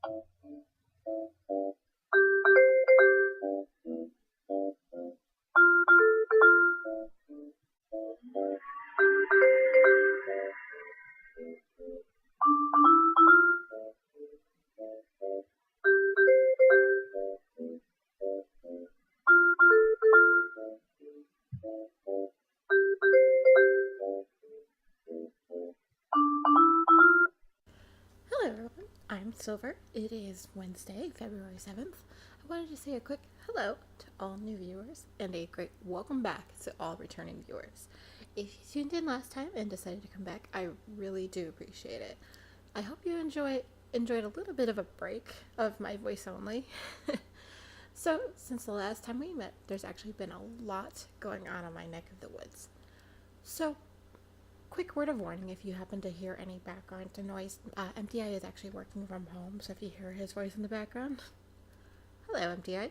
Hello everyone, I'm Silver. It is Wednesday, February 7th. I wanted to say a quick hello to all new viewers and a great welcome back to all returning viewers. If you tuned in last time and decided to come back, I really do appreciate it. I hope you enjoyed a little bit of a break of my voice only. So, since the last time we met, there's actually been a lot going on in my neck of the woods. So, quick word of warning if you happen to hear any background noise. MTI is actually working from home, so if you hear his voice in the background, hello MTI.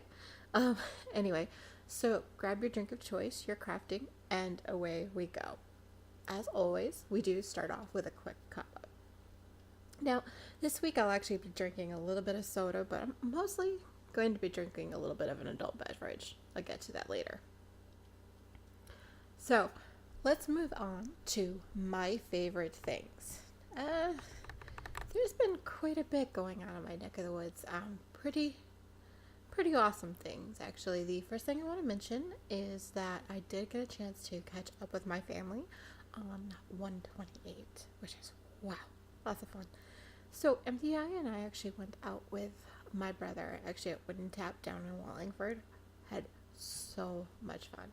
Anyway, so grab your drink of choice, your crafting, and away we go. As always, we do start off with a quick cup up. Now, this week I'll actually be drinking a little bit of soda, but I'm mostly going to be drinking a little bit of an adult beverage. I'll get to that later. So, let's move on to my favorite things. There's been quite a bit going on in my neck of the woods. Pretty awesome things, actually. The first thing I want to mention is that I did get a chance to catch up with my family on 128, which is, wow, lots of fun. So MDI and I actually went out with my brother, actually at Wooden Tap down in Wallingford. Had so much fun.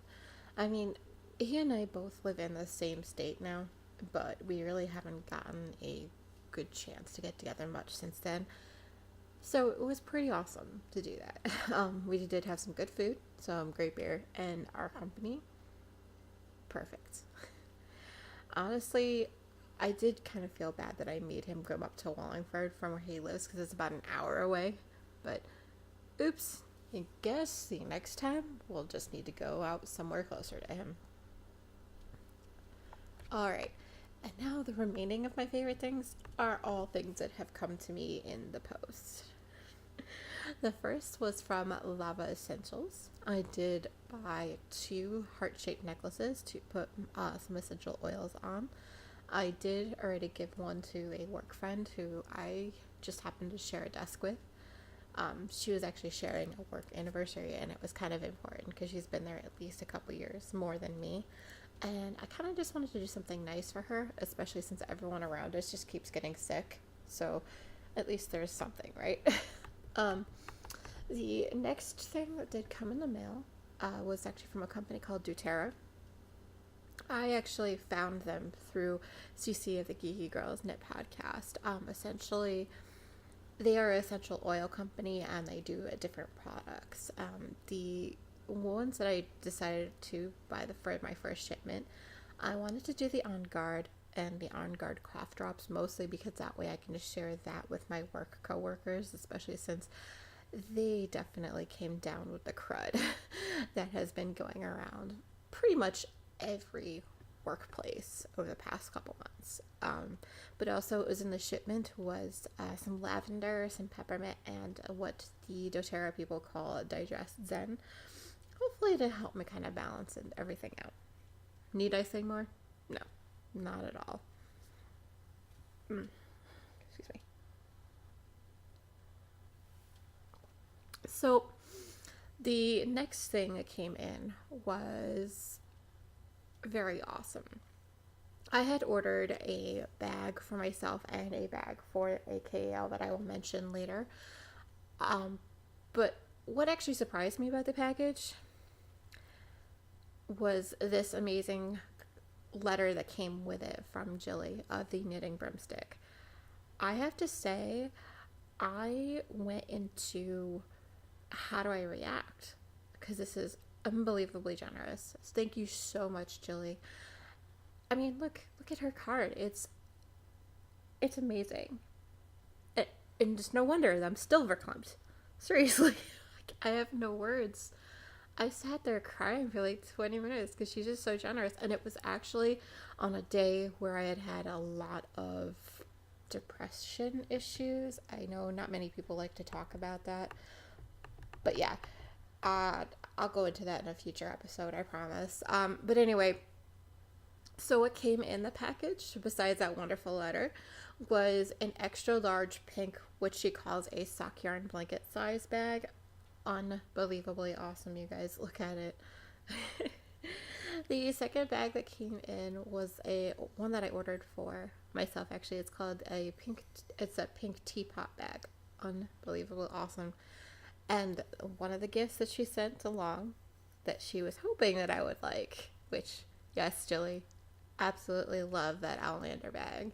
I mean, he and I both live in the same state now, but we really haven't gotten a good chance to get together much since then. So it was pretty awesome to do that. We did have some good food, some great beer, and our company, perfect. Honestly, I did kind of feel bad that I made him come up to Wallingford from where he lives because it's about an hour away. But oops, I guess the next time we'll just need to go out somewhere closer to him. Alright, and now the remaining of my favorite things are all things that have come to me in the post. The first was from Lava Essentials. I did buy 2 heart-shaped necklaces to put some essential oils on. I did already give one to a work friend who I just happened to share a desk with. She was actually sharing a work anniversary, and it was kind of important because she's been there at least a couple years more than me. And I kind of just wanted to do something nice for her, especially since everyone around us just keeps getting sick. So at least there's something, right? The next thing that did come in the mail was actually from a company called doTERRA. I actually found them through CC of the Geeky Girls Knit podcast. Essentially, they are an essential oil company and they do different products. The ones that I decided to buy for my first shipment, I wanted to do the On Guard and the On Guard craft drops, mostly because that way I can just share that with my work coworkers, especially since they definitely came down with the crud that has been going around pretty much every workplace over the past couple months. But also it was in the shipment was some lavender, some peppermint, and what the doTERRA people call Digest Zen. Hopefully to help me kind of balance everything out. Need I say more? No, not at all. Excuse me. So the next thing that came in was very awesome. I had ordered a bag for myself and a bag for a KL that I will mention later. But what actually surprised me about the package was this amazing letter that came with it from Jilly of the Knitting Broomstick. I have to say, I went into how do I react? Because this is unbelievably generous. So thank you so much, Jilly. I mean, look at her card. It's amazing. And just no wonder that I'm still Verklempt. Seriously, I have no words. I sat there crying for like 20 minutes because she's just so generous. And it was actually on a day where I had had a lot of depression issues. I know not many people like to talk about that, but yeah, I'll go into that in a future episode, I promise. But anyway, so what came in the package, besides that wonderful letter, was an extra large pink, which she calls a sock yarn blanket size bag. Unbelievably awesome, you guys. Look at it. The second bag that came in was one that I ordered for myself. Actually, it's a pink teapot bag. Unbelievably awesome. And one of the gifts that she sent along that she was hoping that I would like, which, yes, Jilly, absolutely love that Outlander bag.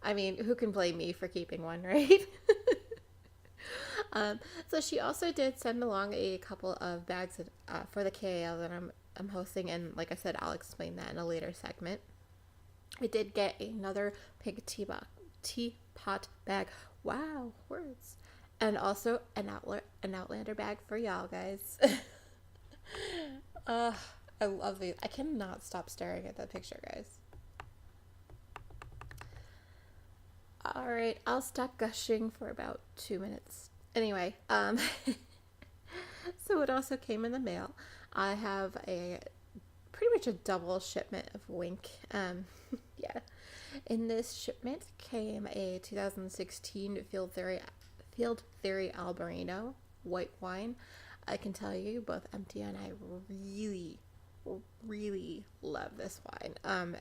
I mean, who can blame me for keeping one, right? So she also did send along a couple of bags for the KAL that I'm hosting, and like I said, I'll explain that in a later segment. I did get another pink teapot bag. Wow, words. And also an Outlander bag for y'all guys. I love these. I cannot stop staring at that picture, guys. Alright, I'll stop gushing for about 2 minutes. Anyway, so it also came in the mail. I have pretty much a double shipment of Wink. Yeah. In this shipment came a 2016 Field Theory Albarino white wine. I can tell you, both MT and I really, really love this wine.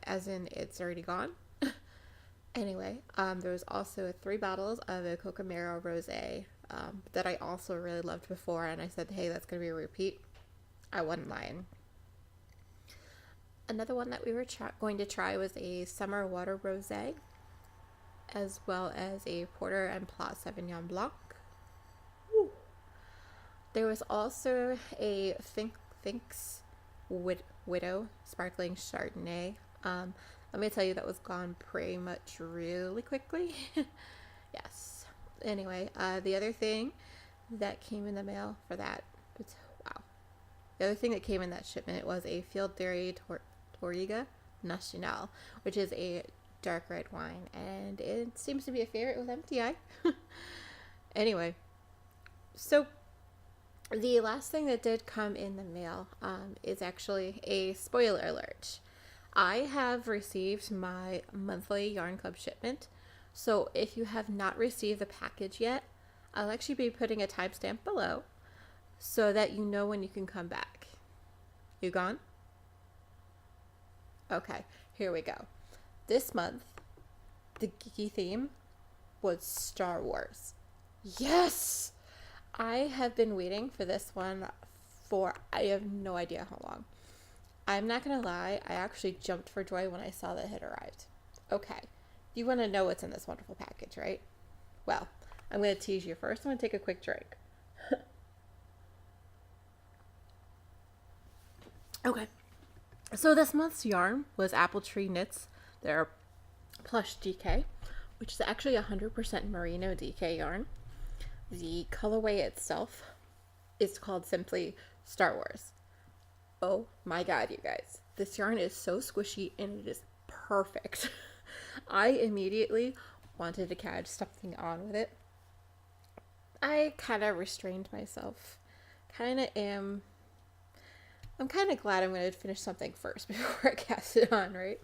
As in, it's already gone. Anyway, there was also 3 bottles of a Cocamero Rosé that I also really loved before, and I said, hey, that's going to be a repeat. I wasn't lying. Another one that we were going to try was a Summer Water Rosé, as well as a Porter and Plot Sauvignon Blanc. Woo. There was also a Fink's Widow Sparkling Chardonnay. Let me tell you, that was gone pretty much really quickly. Yes. Anyway, the other thing that came in the mail for that, wow. The other thing that came in that shipment was a Field Theory Touriga Nacional, which is a dark red wine, and it seems to be a favorite with MTI. Anyway, so the last thing that did come in the mail is actually a spoiler alert. I have received my monthly Yarn Club shipment, so if you have not received the package yet, I'll actually be putting a timestamp below so that you know when you can come back. You gone? Okay, here we go. This month, the geeky theme was Star Wars. Yes! I have been waiting for this one for I have no idea how long. I'm not going to lie, I actually jumped for joy when I saw that it had arrived. Okay, you want to know what's in this wonderful package, right? Well, I'm going to tease you first. I'm going to take a quick drink. Okay, so this month's yarn was Apple Tree Knits, their plush DK, which is actually 100% merino DK yarn. The colorway itself is called simply Star Wars. Oh my god, you guys. This yarn is so squishy and it is perfect. I immediately wanted to catch something on with it. I kind of restrained myself. I'm kind of glad I'm going to finish something first before I cast it on, right?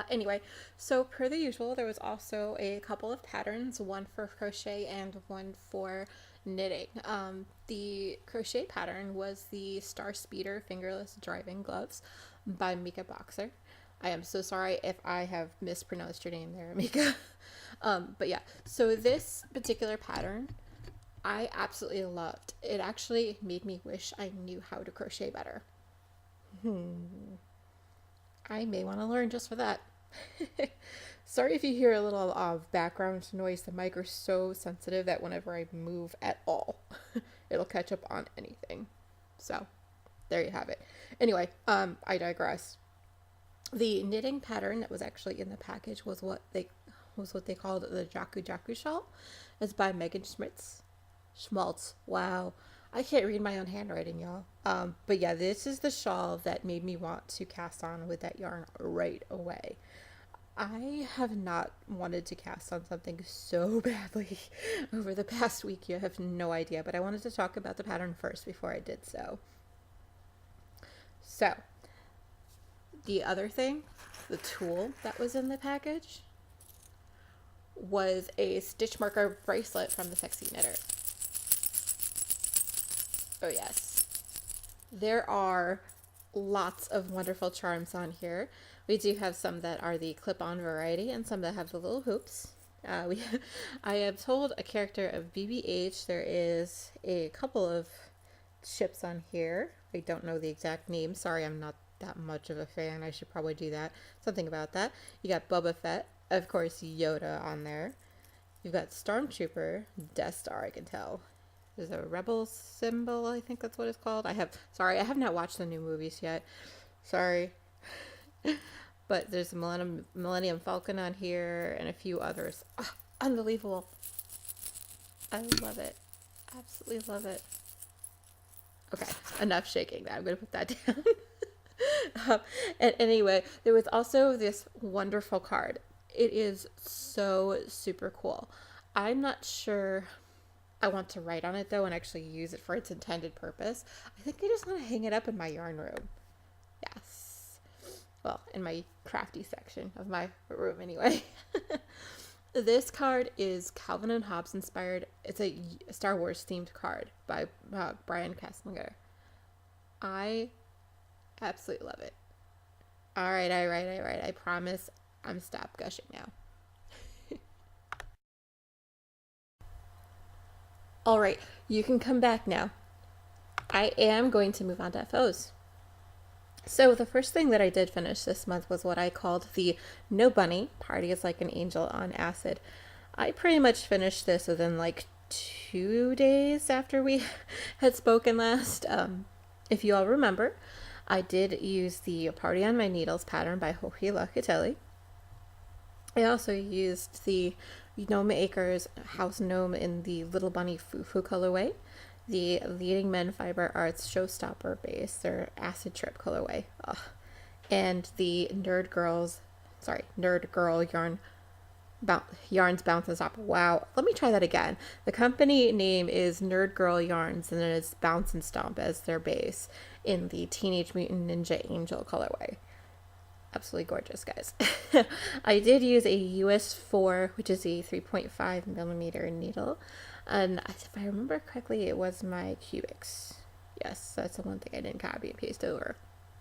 Anyway, so per the usual, there was also a couple of patterns, one for crochet and one for knitting. The crochet pattern was the Star Speeder Fingerless Driving Gloves by Mika Boxer. I am so sorry if I have mispronounced your name there, Mika. But yeah, so this particular pattern I absolutely loved. It actually made me wish I knew how to crochet better. I may want to learn just for that. Sorry if you hear a little background noise. The mic is so sensitive that whenever I move at all, it'll catch up on anything. So, there you have it. Anyway, I digress. The knitting pattern that was actually in the package was what they called the Jaku Jaku shawl. It's by Megan Schmaltz. Wow. I can't read my own handwriting, y'all. But yeah, this is the shawl that made me want to cast on with that yarn right away. I have not wanted to cast on something so badly over the past week. You have no idea, but I wanted to talk about the pattern first before I did so. So, the other thing, the tool that was in the package, was a stitch marker bracelet from the Sexy Knitter. Oh, yes. There are lots of wonderful charms on here. We do have some that are the clip-on variety and some that have the little hoops. I have told a character of BBH. There is a couple of ships on here. I don't know the exact name. Sorry, I'm not that much of a fan. I should probably do that. Something about that. You got Boba Fett, of course, Yoda on there. You've got Stormtrooper, Death Star, I can tell. There's a rebel symbol, I think that's what it's called. I have not watched the new movies yet. Sorry. But there's a Millennium Falcon on here and a few others. Oh, unbelievable. I love it. Absolutely love it. Okay, enough shaking that. I'm going to put that down. And anyway, there was also this wonderful card. It is so super cool. I'm not sure I want to write on it though and actually use it for its intended purpose. I think I just want to hang it up in my yarn room. Yes. Well, in my crafty section of my room anyway. This card is Calvin and Hobbes inspired. It's a Star Wars themed card by Brian Kesslinger. I absolutely love it. All right. I promise I'm stop gushing now. All right, you can come back now. I am going to move on to FOs. So the first thing that I did finish this month was what I called the No Bunny Party is Like an Angel on Acid. I pretty much finished this within like 2 days after we had spoken last. If you all remember, I did use the Party on My Needles pattern by Jorge Locatelli. I also used the Gnome Acres House Gnome in the Little Bunny Foo-Foo colorway, the Leading Men Fiber Arts Showstopper base, their Acid Trip colorway, and the Nerd Girl Yarns Bounce and Stop. Wow, let me try that again. The company name is Nerd Girl Yarns, and then it's Bounce and Stomp as their base in the Teenage Mutant Ninja Angel colorway. Absolutely gorgeous, guys. I did use a US 4, which is a 3.5 millimeter needle. And if I remember correctly, it was my cubics. Yes, that's the one thing I didn't copy and paste over.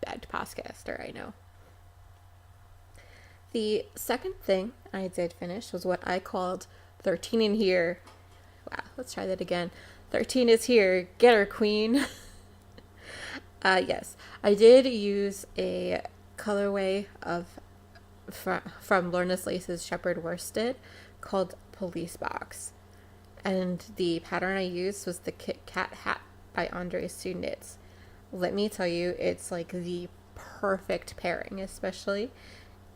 Bad podcaster, I know. The second thing I did finish was what I called 13 in here. Wow, let's try that again. 13 is here. Get her, queen. Yes, I did use a colorway from Lorna Lace's Shepherd Worsted called Police Box. And the pattern I used was the Kit Kat hat by Andre Sue Knits. Let me tell you, it's like the perfect pairing, especially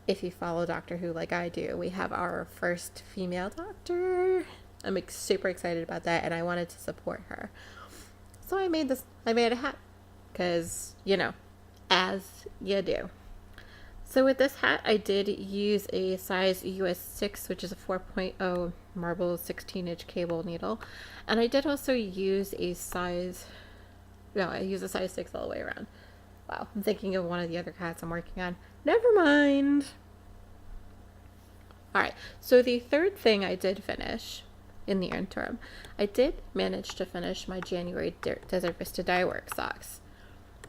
if you follow Doctor Who like I do. We have our first female doctor. I'm super excited about that, and I wanted to support her. So I made a hat, because, as you do. So with this hat, I did use a size US 6, which is a 4.0 marble 16-inch cable needle. And I did also use I used a size 6 all the way around. Wow, I'm thinking of one of the other hats I'm working on. Never mind. All right, so the third thing I did finish in the interim, I did manage to finish my January Desert Vista Dye Work socks,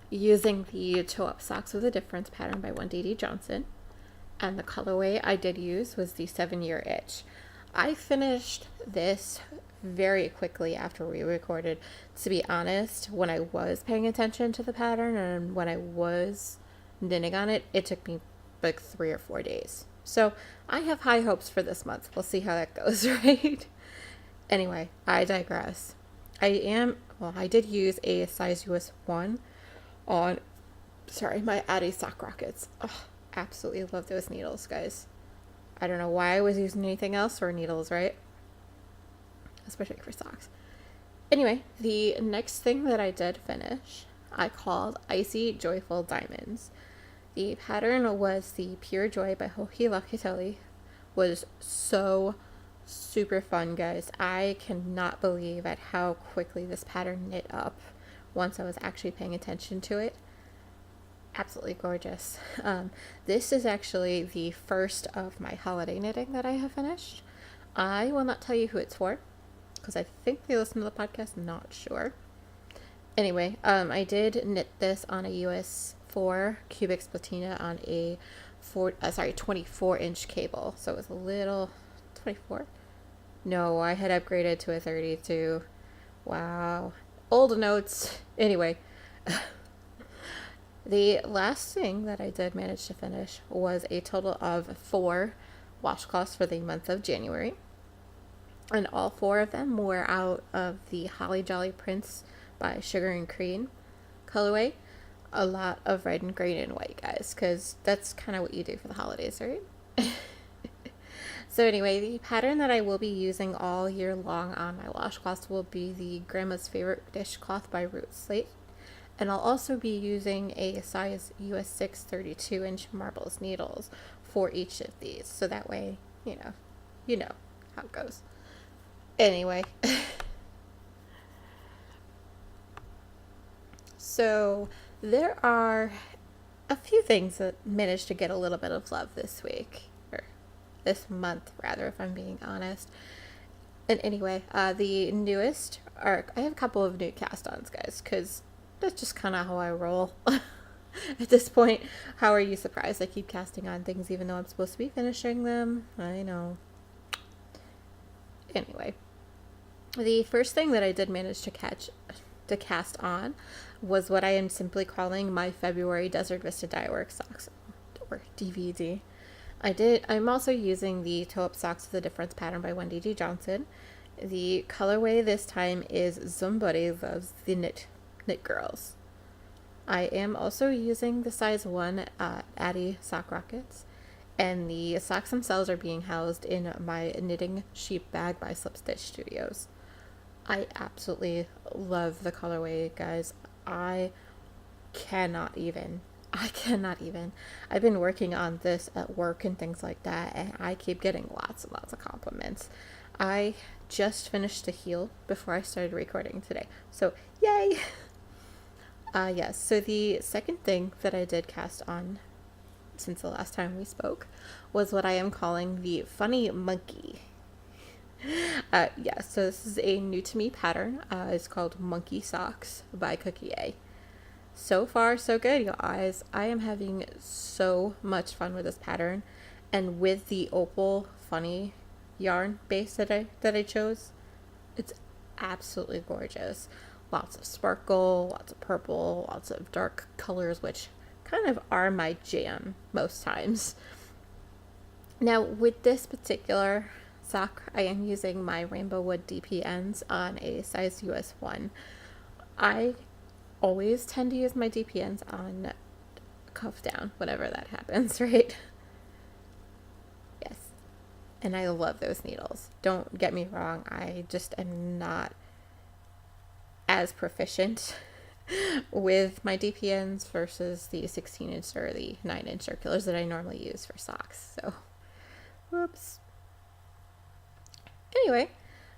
using the Toe Up Socks with a Difference pattern by Wendy D. Johnson. And the colorway I did use was the 7-Year Itch. I finished this very quickly after we recorded. To be honest, when I was paying attention to the pattern and when I was knitting on it, it took me like 3 or 4 days. So I have high hopes for this month. We'll see how that goes, right? Anyway, I digress. I did use a size US 1 on, my Addy Sock Rockets. Oh, absolutely love those needles, guys. I don't know why I was using anything else for needles, right? Especially for socks. Anyway, the next thing that I did finish, I called Icy Joyful Diamonds. The pattern was the Pure Joy by Hohi Lakiteli. Was so super fun, guys. I cannot believe at how quickly this pattern knit up once I was actually paying attention to it. Absolutely gorgeous. This is actually the first of my holiday knitting that I have finished. I will not tell you who it's for because I think they listen to the podcast, not sure. Anyway, I did knit this on a US 4 cubic splatina on a 24-inch cable. So it was a little 24. No, I had upgraded to a 32. Wow. Old notes. Anyway, the last thing that I did manage to finish was a total of 4 washcloths for the month of January. And all 4 of them were out of the Holly Jolly Prince by Sugar and Cream colorway. A lot of red and green and white, guys, because that's kind of what you do for the holidays, right? So anyway, the pattern that I will be using all year long on my washcloths will be the Grandma's Favorite Dishcloth by Root Slate. And I'll also be using a size US 6 32-inch marbles needles for each of these. So that way, you know how it goes. Anyway. So there are a few things that managed to get a little bit of love this week. Or this month, rather, if I'm being honest. And anyway, the newest are... I have a couple of new cast-ons, guys, because that's just kind of how I roll. At this point, how are you surprised I keep casting on things even though I'm supposed to be finishing them? I know. Anyway, the first thing that I did manage to cast on was what I am simply calling my February Desert Vista Dye Work socks, or DVD. I'm also using the Toe Up Socks of the Difference pattern by Wendy G. Johnson. The colorway this time is Somebody Loves the Knit Girls. I am also using the size 1 Addy Sock Rockets, and the socks themselves are being housed in my Knitting Sheep bag by Slip Stitch Studios. I absolutely love the colorway, guys. I cannot even. I've been working on this at work and things like that, and I keep getting lots and lots of compliments. I just finished the heel before I started recording today, so yay! Yes, so the second thing that I did cast on since the last time we spoke was what I am calling the Funny Monkey. So this is a new to me pattern. It's called Monkey Socks by Cookie A. So far, so good, you guys. I am having so much fun with this pattern, and with the opal funny yarn base that I chose, it's absolutely gorgeous. Lots of sparkle, lots of purple, lots of dark colors, which kind of are my jam most times. Now, with this particular sock, I am using my Rainbow Wood DPNs on a size US 1. I always tend to use my DPNs on cuff down whenever that happens, right? Yes. And I love those needles. Don't get me wrong, I just am not as proficient with my DPNs versus the 16-inch or the 9-inch circulars that I normally use for socks. So, whoops. Anyway,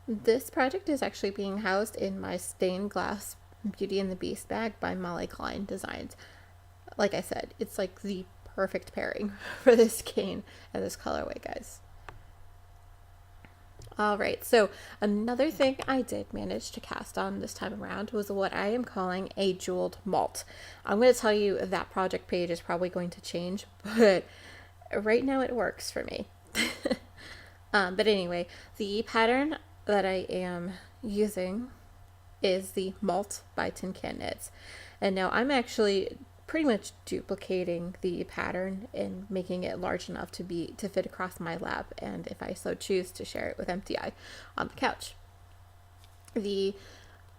this project is actually being housed in my stained glass Beauty and the Beast bag by Molly Klein Designs. Like I said, it's like the perfect pairing for this cane and this colorway, guys. Alright, so another thing I did manage to cast on this time around was what I am calling a jeweled malt. I'm going to tell you that project page is probably going to change, but right now it works for me. But anyway, the pattern that I am using is the Malt by Tin Can Knits. And now I'm actually pretty much duplicating the pattern and making it large enough to fit across my lap, and if I so choose, to share it with MTI on the couch. The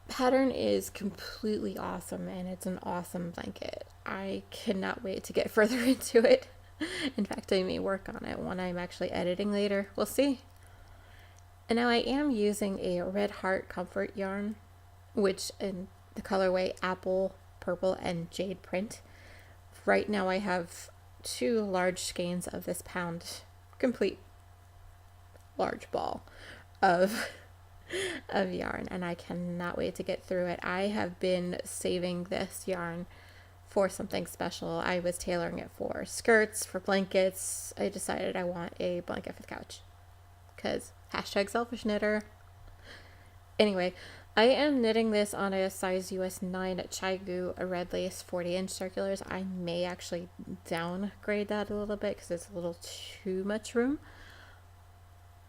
pattern is completely awesome, and it's an awesome blanket. I cannot wait to get further into it. In fact, I may work on it when I'm actually editing later. We'll see. And now I am using a Red Heart Comfort yarn, which in the colorway Apple, Purple, and Jade Print right now I have 2 large skeins of this pound complete large ball of of yarn, and I cannot wait to get through it. I have been saving this yarn for something special. I was tailoring it for skirts, for blankets. I decided I want a blanket for the couch because #selfish knitter. Anyway, I am knitting this on a size US 9 Chaigu red lace 40-inch circulars. I may actually downgrade that a little bit because it's a little too much room.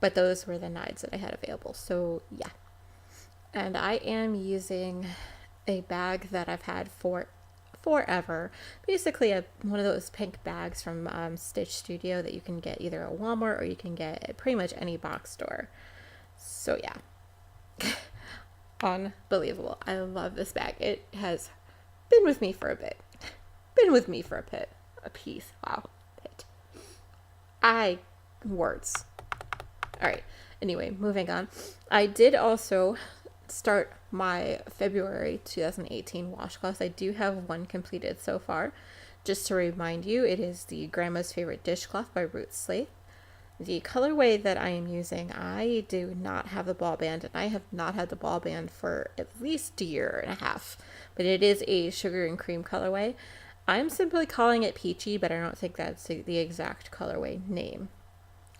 But those were the 9s that I had available. So yeah. And I am using a bag that I've had for forever. Basically one of those pink bags from Stitch Studio that you can get either at Walmart or you can get at pretty much any box store. So yeah. Unbelievable. I love this bag. It has been with me for a bit. A piece. Wow. Words. All right. Anyway, moving on. I did also start my February 2018 washcloths. I do have one completed so far. Just to remind you, it is the Grandma's Favorite Dishcloth by Root Slate. The colorway that I am using, I do not have the ball band, and I have not had the ball band for at least a year and a half, but it is a sugar and cream colorway. I'm simply calling it Peachy, but I don't think that's the exact colorway name.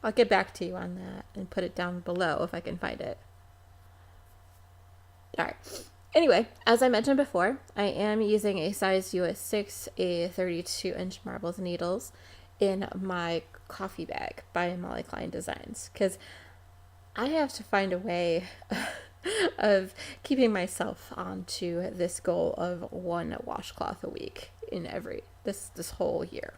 I'll get back to you on that and put it down below if I can find it. All right. Anyway, as I mentioned before, I am using a size US 6, a 32-inch marbles needles in my coffee bag by Molly Klein Designs, because I have to find a way of keeping myself onto this goal of 1 washcloth a week in this whole year.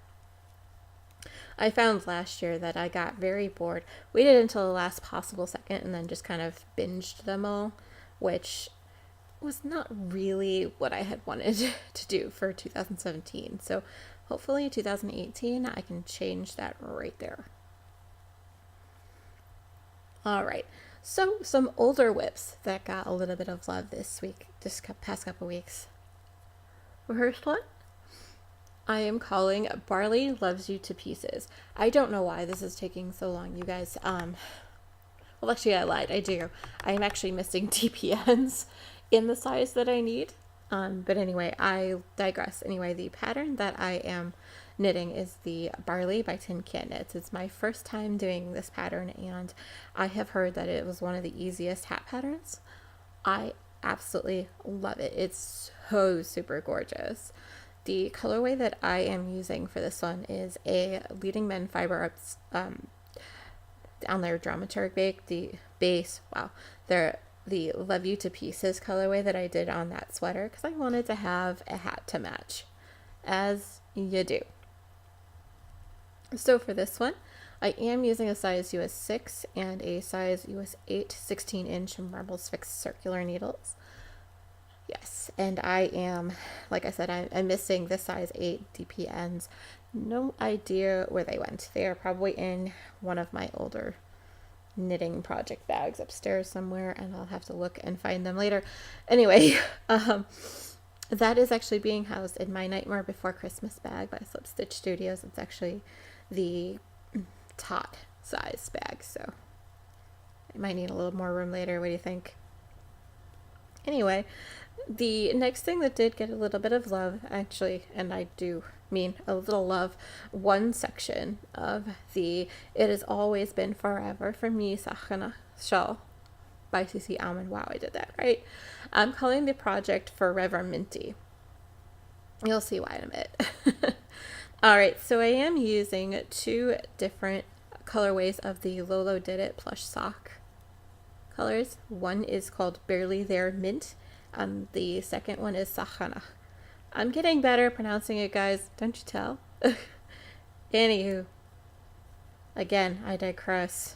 I found last year that I got very bored, waited until the last possible second, and then just kind of binged them all, which was not really what I had wanted to do for 2017. So hopefully 2018, I can change that right there. All right. So some older whips that got a little bit of love this past couple weeks. First one, I am calling Barley Loves You to Pieces. I don't know why this is taking so long, you guys. Well, actually, I lied. I do. I am actually missing TPNs in the size that I need. But anyway, I digress. Anyway, the pattern that I am knitting is the Barley by Tin Can Knits. It's my first time doing this pattern, and I have heard that it was one of the easiest hat patterns. I absolutely love it. It's so super gorgeous. The colorway that I am using for this one is a Leading Men Fiber Ups down their dramaturg base. Wow. The Love You to Pieces colorway that I did on that sweater because I wanted to have a hat to match, as you do. So for this one, I am using a size US 6 and a size US 8 16-inch marbles fixed circular needles. Yes, and I am, like I said, I'm missing the size 8 DPNs. No idea where they went. They are probably in one of my older knitting project bags upstairs somewhere, and I'll have to look and find them later. Anyway, that is actually being housed in my Nightmare Before Christmas bag by Slip Stitch Studios. It's actually the tot size bag, so I might need a little more room later. What do you think? Anyway, the next thing that did get a little bit of love, actually, and I do mean a little love, one section of the It Has Always Been Forever for Me Sachana shawl by CC Almond. Wow, I did that right. I'm calling the project Forever Minty. You'll see why in a bit. All right, so I am using 2 different colorways of the Lolo Did It plush sock colors. One is called Barely There Mint. The second one is Sachana. I'm getting better pronouncing it, guys. Don't you tell? Anywho, again, I digress.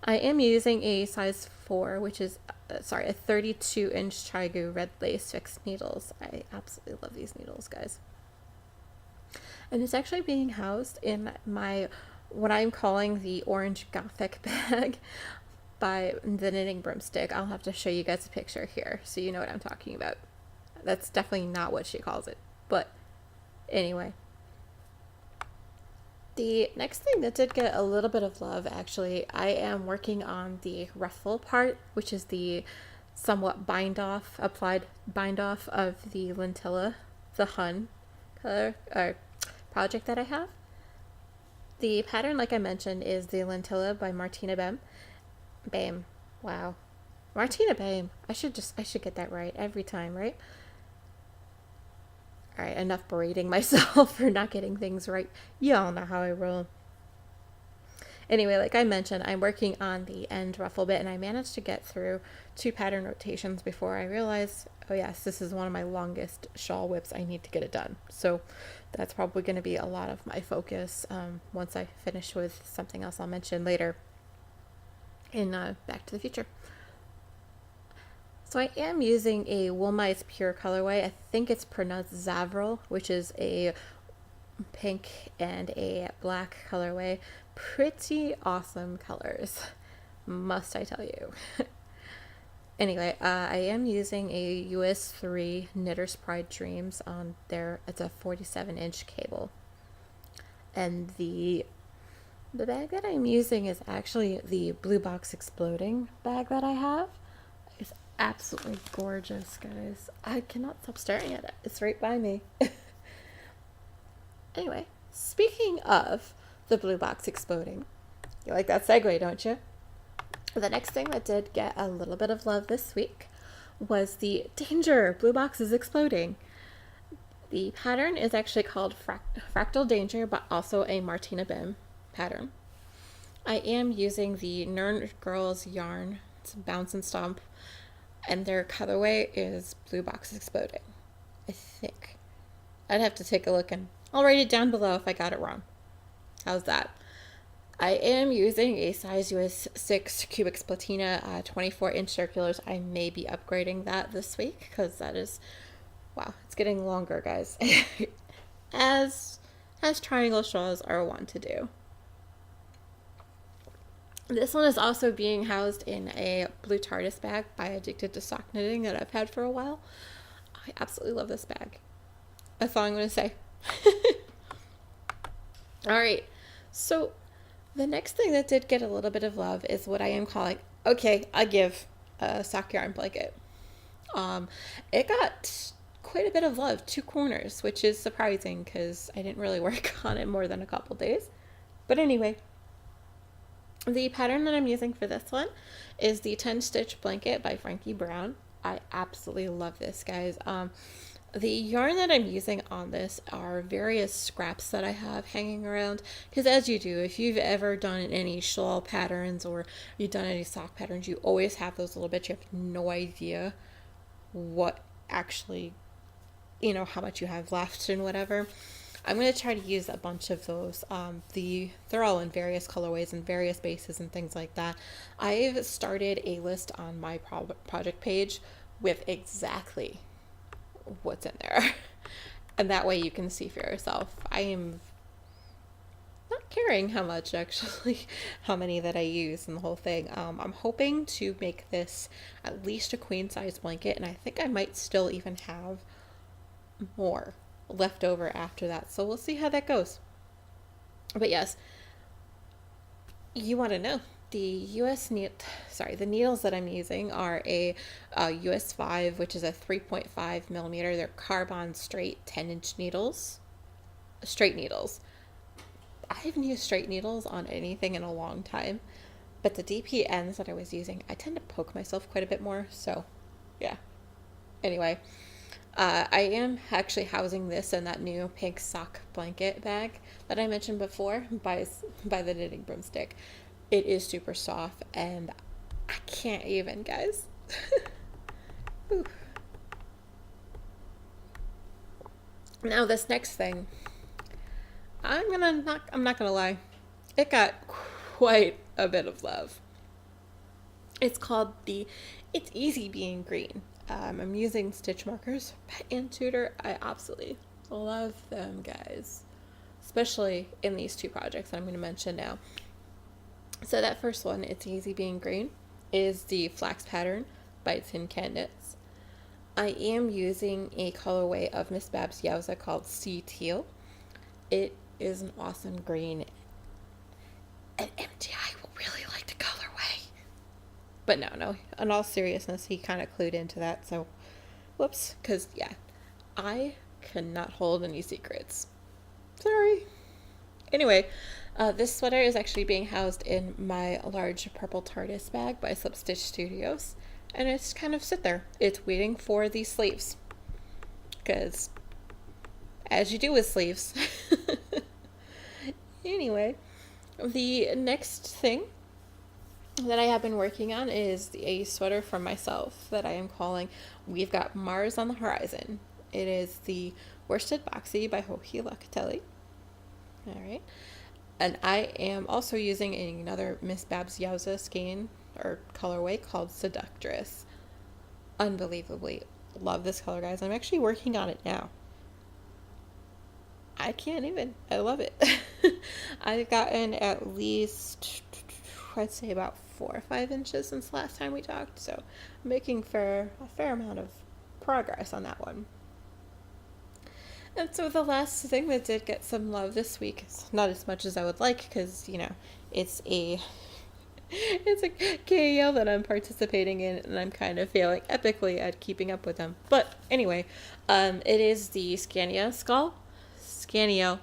I am using a size 4, which is, a 32-inch Chaigu red lace fixed needles. I absolutely love these needles, guys. And it's actually being housed in my, what I'm calling the Orange Gothic bag by the Knitting Broomstick. I'll have to show you guys a picture here so you know what I'm talking about. That's definitely not what she calls it, but Anyway, the next thing that did get a little bit of love, actually, I am working on the ruffle part, which is the somewhat applied bind off of the lentilla, the Hun color project that I have. The pattern, like I mentioned, is the lentilla by Martina Bame. Wow. Martina Bame. I should get that right every time, right? All right, enough berating myself for not getting things right. Y'all know how I roll. Anyway, like I mentioned, I'm working on the end ruffle bit, and I managed to get through 2 pattern rotations before I realized, oh yes, this is one of my longest shawl whips. I need to get it done. So that's probably going to be a lot of my focus once I finish with something else I'll mention later in Back to the Future. So I am using a Woolmites Pure colorway. I think it's pronounced Zavril, which is a pink and a black colorway. Pretty awesome colors, must I tell you. Anyway, I am using a US 3 Knitter's Pride Dreams on there. It's a 47-inch cable. And the bag that I'm using is actually the Blue Box Exploding bag that I have. It's absolutely gorgeous, guys. I cannot stop staring at it. It's right by me. Anyway, speaking of the Blue Box Exploding, you like that segue, don't you? The next thing that did get a little bit of love this week was the Danger! Blue Box is Exploding. The pattern is actually called Fractal Danger, but also a Martina Bim pattern. I am using the Nerd Girls yarn. It's Bounce and Stomp, and their colorway is Blue Box Exploding, I think. I'd have to take a look, and I'll write it down below if I got it wrong. How's that? I am using a size US 6 Cubic Platina 24-inch circulars. I may be upgrading that this week because that is, wow, it's getting longer, guys. as triangle shawls are wont to do. This one is also being housed in a blue TARDIS bag by Addicted to Sock Knitting that I've had for a while. I absolutely love this bag. That's all I'm going to say. All right, so the next thing that did get a little bit of love is what I am calling, okay, I give a sock yarn blanket. It got quite a bit of love, 2 corners, which is surprising because I didn't really work on it more than a couple days. But anyway, the pattern that I'm using for this one is the 10-stitch blanket by Frankie Brown. I absolutely love this, guys. The yarn that I'm using on this are various scraps that I have hanging around, because as you do, if you've ever done any shawl patterns or you've done any sock patterns, you always have those little bits. You have no idea what actually, how much you have left and whatever. I'm going to try to use a bunch of those. They're all in various colorways and various bases and things like that. I've started a list on my project page with exactly what's in there, and that way you can see for yourself. I am not caring how many that I use in the whole thing. I'm hoping to make this at least a queen size blanket, and I think I might still even have more left over after that, so we'll see how that goes. But yes, you want to know the needles that I'm using are a US 5, which is a 3.5 millimeter. They're carbon straight 10-inch needles, straight needles. I haven't used straight needles on anything in a long time, but the DP ends that I was using, I tend to poke myself quite a bit more, so yeah. Anyway, I am actually housing this in that new pink sock blanket bag that I mentioned before by the Knitting Broomstick. It is super soft, and I can't even, guys. Now this next thing, I'm not gonna lie, it got quite a bit of love. It's called It's Easy Being Green. I'm using stitch markers by Tudor. I absolutely love them, guys, especially in these 2 projects that I'm going to mention now. So that first one, It's Easy Being Green, is the flax pattern by Tin Can Knits. I am using a colorway of Miss Babs Yowza called Sea Teal. It is an awesome green, and MTI will really like the colorway. But no, in all seriousness, he kind of clued into that, so whoops, because yeah, I cannot hold any secrets. Sorry. Anyway, this sweater is actually being housed in my large purple TARDIS bag by Slip Stitch Studios, and it's kind of sit there. It's waiting for the sleeves, because as you do with sleeves. Anyway, the next thing that I have been working on is a sweater for myself that I am calling We've Got Mars on the Horizon. It is the worsted boxy by WHATCHA Locatelli. Alright. And I am also using another Miss Babs Yowza skein or colorway called Seductress. Unbelievably love this color, guys. I'm actually working on it now. I can't even. I love it. I've gotten at least, I'd say about 4 or 5 inches since last time we talked, so I'm making a fair amount of progress on that one. And so the last thing that did get some love this week, not as much as I would like, because, it's a KEL that I'm participating in, and I'm kind of failing epically at keeping up with them. But anyway, it is the Scania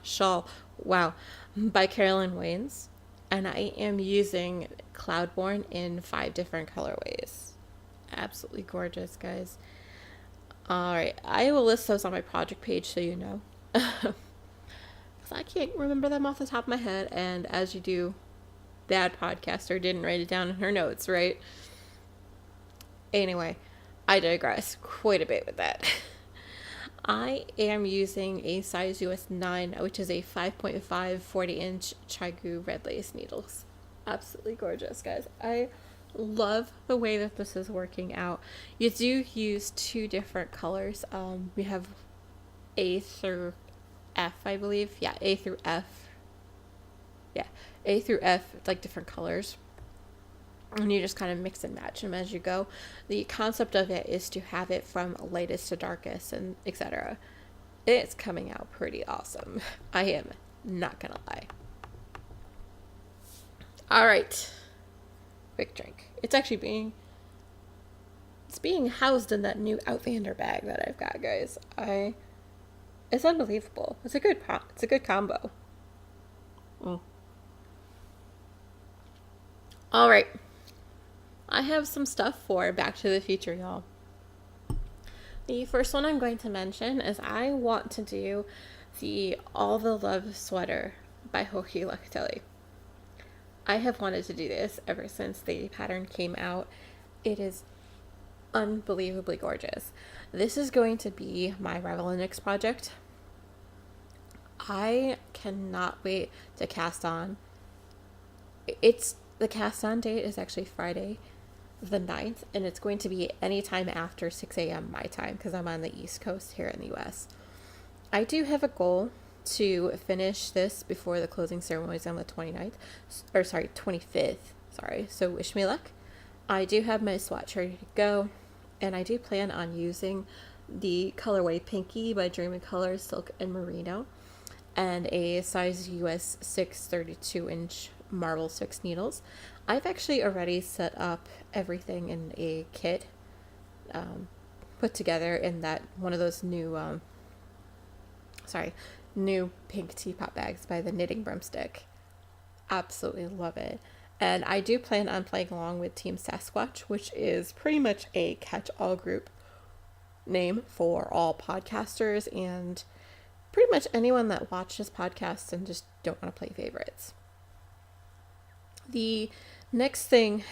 Shawl, wow, by Carolyn Waynes, and I am using Cloudborne in 5 different colorways. Absolutely gorgeous, guys. Alright, I will list those on my project page so you know. Because I can't remember them off the top of my head, and as you do, bad podcaster didn't write it down in her notes, right? Anyway, I digress quite a bit with that. I am using a size US 9, which is a 5.5 40-inch Chigu red lace needles. Absolutely gorgeous, guys. I love the way that this is working out. You do use 2 different colors. We have A through F, I believe. Yeah, A through F. Yeah, A through F, like different colors. And you just kind of mix and match them as you go. The concept of it is to have it from lightest to darkest and etc. It's coming out pretty awesome. I am not gonna lie. Alright. Quick drink. It's being housed in that new Outlander bag that I've got, guys. It's unbelievable. It's a good combo. Alright. I have some stuff for Back to the Future, y'all. The first one I'm going to mention is I want to do the All the Love sweater by WHATCHA Locatelli. I have wanted to do this ever since the pattern came out. It is unbelievably gorgeous. This is going to be my Revelinics project. I cannot wait to cast on. The cast on date is actually Friday the 9th, and it's going to be anytime after 6 a.m. my time because I'm on the East Coast here in the US. I do have a goal to finish this before the closing ceremonies on the 25th. So wish me luck. I do have my swatch ready to go, and I do plan on using the colorway Pinky by Dream in Colors Silk and Merino, and a size US 6 32-inch Marble 6 needles. I've actually already set up everything in a kit put together in that one of those new pink teapot bags by the Knitting Broomstick. Absolutely love it. And I do plan on playing along with Team Sasquatch, which is pretty much a catch-all group name for all podcasters and pretty much anyone that watches podcasts and just don't want to play favorites. The next thing,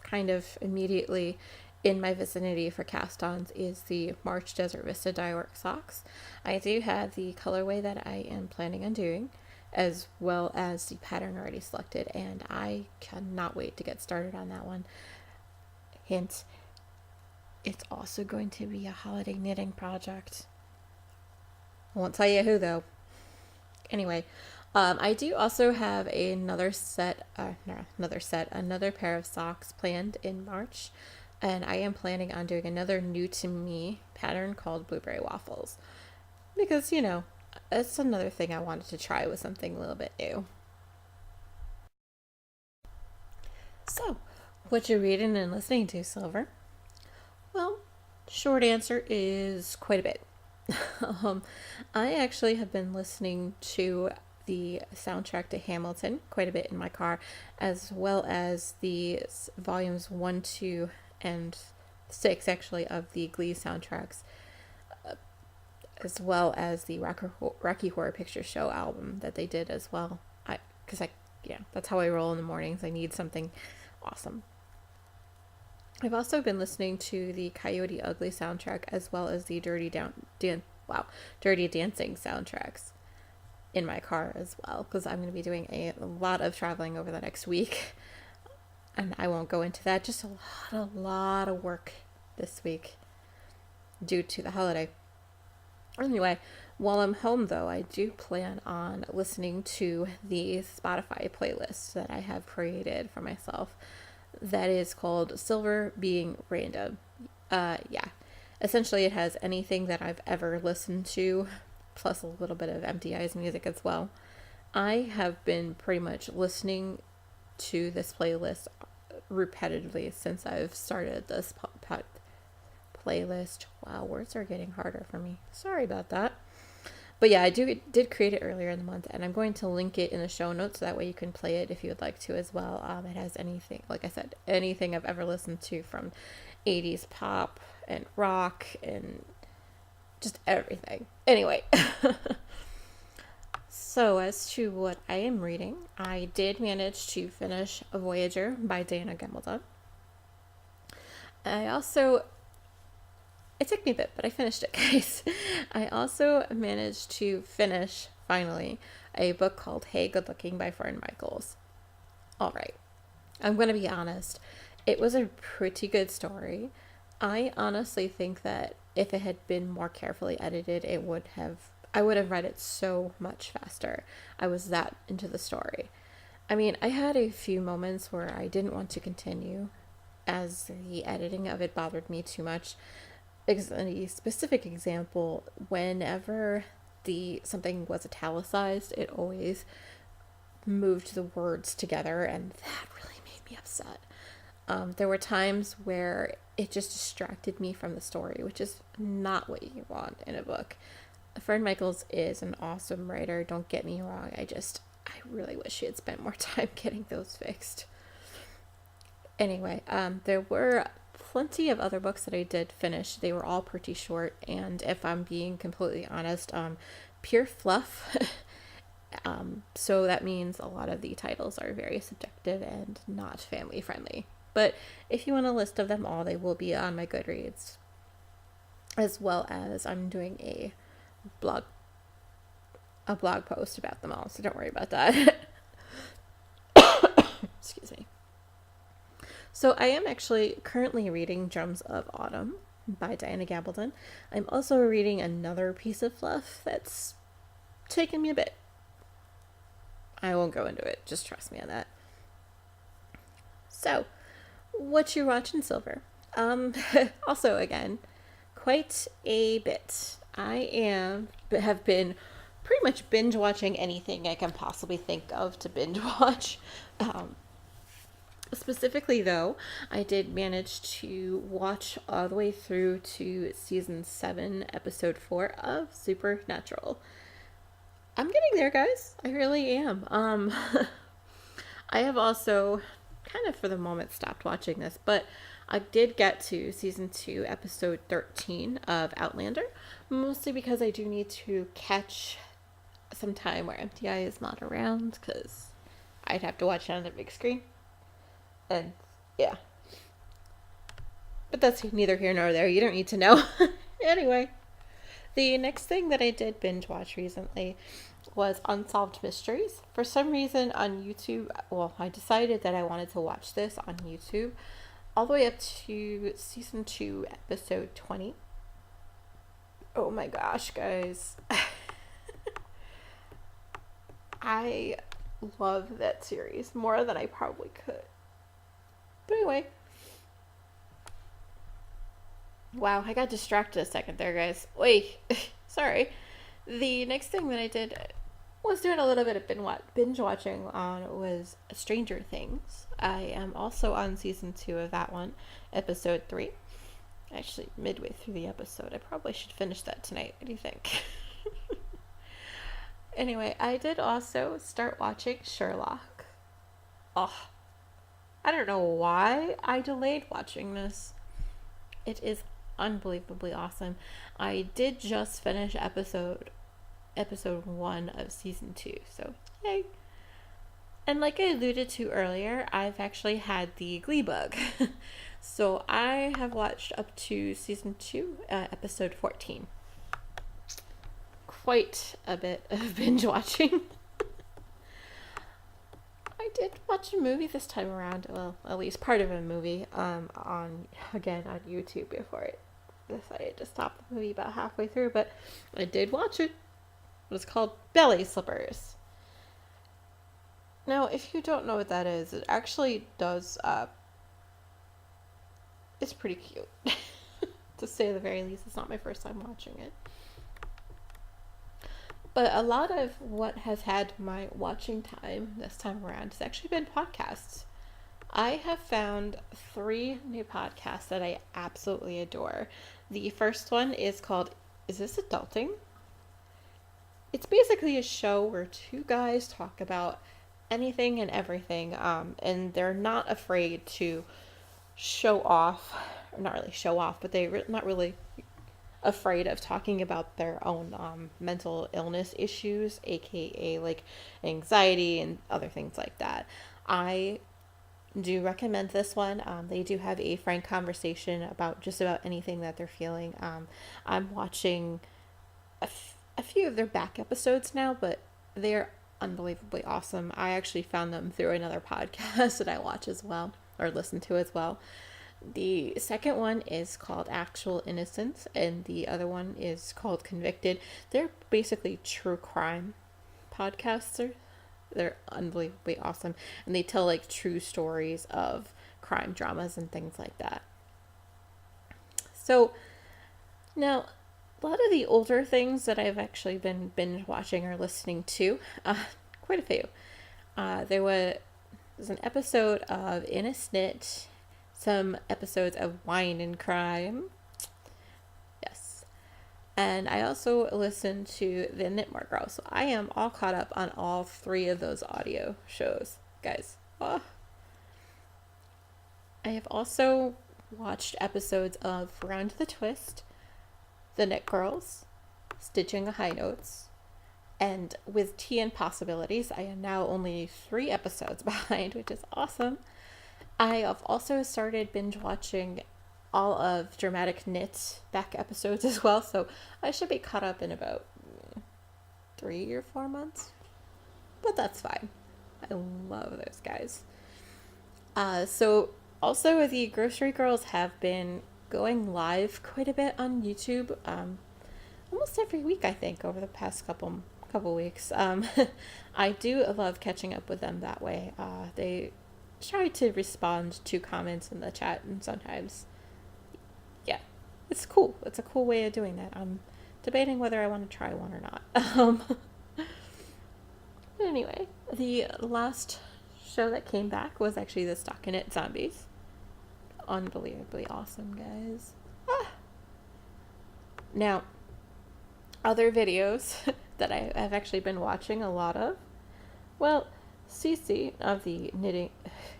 kind of immediately in my vicinity for cast-ons, is the March Desert Vista Dyework socks. I do have the colorway that I am planning on doing, as well as the pattern already selected, and I cannot wait to get started on that one. Hint, it's also going to be a holiday knitting project. I won't tell you who, though. Anyway, I do also have another pair of socks planned in March. And I am planning on doing another new to me pattern called blueberry waffles. Because, it's another thing I wanted to try with something a little bit new. So, what you reading and listening to, Silver? Well, short answer is quite a bit. I actually have been listening to the soundtrack to Hamilton quite a bit in my car, as well as the volumes 1, 2, and 6 actually of the Glee soundtracks, as well as the Rocky Horror Picture Show album that they did as well. That's how I roll in the mornings. I need something awesome. I've also been listening to the Coyote Ugly soundtrack as well as the Dirty Dancing soundtracks in my car as well, because I'm going to be doing a lot of traveling over the next week, and I won't go into that. Just a lot of work this week due to the holiday. Anyway, while I'm home though, I do plan on listening to the Spotify playlist that I have created for myself that is called Silver Being Random. Essentially it has anything that I've ever listened to, plus a little bit of MTI's music as well. I have been pretty much listening to this playlist repetitively since I've started this playlist. Wow, words are getting harder for me. Sorry about that. But yeah, I did create it earlier in the month, and I'm going to link it in the show notes so that way you can play it if you would like to as well. It has anything, like I said, anything I've ever listened to, from 80s pop and rock and just everything. Anyway, so as to what I am reading, I did manage to finish Voyager by Diana Gabaldon. It took me a bit, but I finished it, guys. I also managed to finish, finally, a book called Hey Good Looking by Fern Michaels. All right. I'm going to be honest. It was a pretty good story. I honestly think that if it had been more carefully edited, I would have read it so much faster. I was that into the story. I mean, I had a few moments where I didn't want to continue, as the editing of it bothered me too much. A specific example, whenever something was italicized, it always moved the words together, and that really made me upset. There were times where it just distracted me from the story, which is not what you want in a book. Fern Michaels is an awesome writer, don't get me wrong. I really wish she had spent more time getting those fixed. Anyway, there were plenty of other books that I did finish. They were all pretty short, and if I'm being completely honest, pure fluff. So that means a lot of the titles are very subjective and not family friendly. But if you want a list of them all, they will be on my Goodreads, as well as I'm doing a blog post about them all, so don't worry about that. Excuse me. So I am actually currently reading Drums of Autumn by Diana Gabaldon. I'm also reading another piece of fluff that's taken me a bit. I won't go into it, just trust me on that. So, what you watching, Silver? Also, again, quite a bit. I have been pretty much binge watching anything I can possibly think of to binge watch. Specifically, though, I did manage to watch all the way through to season 7, episode 4 of Supernatural. I'm getting there, guys. I really am. I have also kind of for the moment stopped watching this, but I did get to season 2, episode 13 of Outlander, mostly because I do need to catch some time where MTI is not around, because I'd have to watch it on the big screen. And yeah. But that's neither here nor there. You don't need to know. Anyway, the next thing that I did binge watch recently was Unsolved Mysteries. For some reason on YouTube, I decided that I wanted to watch this on YouTube all the way up to season 2, episode 20. Oh my gosh, guys. I love that series more than I probably could. But anyway, Wow, I got distracted a second there, guys. Wait, sorry. The next thing that I did was doing a little bit of binge watching on was Stranger Things. I am also on season 2 of that one, episode 3. Actually, midway through the episode. I probably should finish that tonight. What do you think? Anyway, I did also start watching Sherlock. Oh, I don't know why I delayed watching this. It is unbelievably awesome. I did just finish episode 1 of season 2, so yay. And like I alluded to earlier, I've actually had the Glee bug. So I have watched up to season 2, episode 14. Quite a bit of binge watching. I did watch a movie this time around, well, at least part of a movie, on YouTube before I decided to stop the movie about halfway through, but I did watch it. It was called Belly Slippers. Now, if you don't know what that is, it actually does, it's pretty cute. To say the very least. It's not my first time watching it. But a lot of what has had my watching time this time around has actually been podcasts. I have found 3 new podcasts that I absolutely adore. The first one is called Is This Adulting? It's basically a show where 2 guys talk about anything and everything, and they're not afraid to show off, or not really show off, but they're not really afraid of talking about their own mental illness issues, aka like anxiety and other things like that. I do recommend this one. They do have a frank conversation about just about anything that they're feeling. I'm watching a few of their back episodes now, but they're unbelievably awesome. I actually found them through another podcast that I watch as well, or listen to as well. The second one is called Actual Innocence, and the other one is called Convicted. They're basically true crime podcasts. They're unbelievably awesome, and they tell like true stories of crime dramas and things like that. So now, a lot of the older things that I've actually been binge watching or listening to, quite a few. There was an episode of In a Snit, some episodes of Wine and Crime. Yes. And I also listened to The Knitmore Girl. So I am all caught up on all 3 of those audio shows, guys. Oh. I have also watched episodes of Round the Twist, The Knit Girls, Stitching the High Notes, and with Tea and Possibilities. I am now only 3 episodes behind, which is awesome. I have also started binge watching all of Dramatic Knit back episodes as well, so I should be caught up in about 3 or 4 months. But that's fine. I love those guys. So also the Grocery Girls have been going live quite a bit on YouTube, almost every week, I think, over the past couple weeks. I do love catching up with them that way. They try to respond to comments in the chat, and sometimes, yeah, it's cool. It's a cool way of doing that. I'm debating whether I want to try one or not. But anyway, the last show that came back was actually the Stockinette Zombies. Unbelievably awesome, guys. Now, other videos that I've actually been watching a lot of, well, Cece of the